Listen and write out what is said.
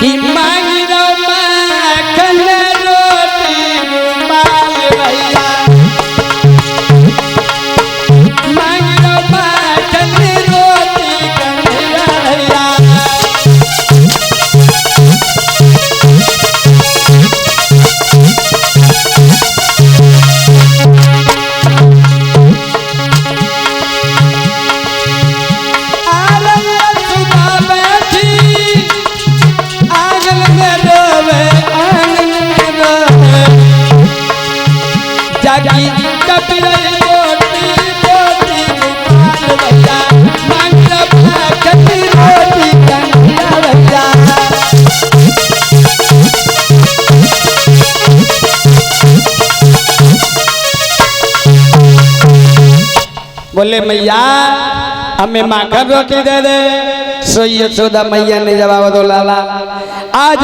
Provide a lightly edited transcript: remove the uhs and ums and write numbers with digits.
कि मांगरो माखन रोटी रुमाल भैया मांगरो माखन रोटी कन्हैया भैया जागी कपिरई रोटी रोटी रुमाल भैया मांगरो माखन रोटी कन्हैया भैया बोले मैया हमें माखन रोटी दे दे। सो यशोदा मैया ने जवाब दो लाला आज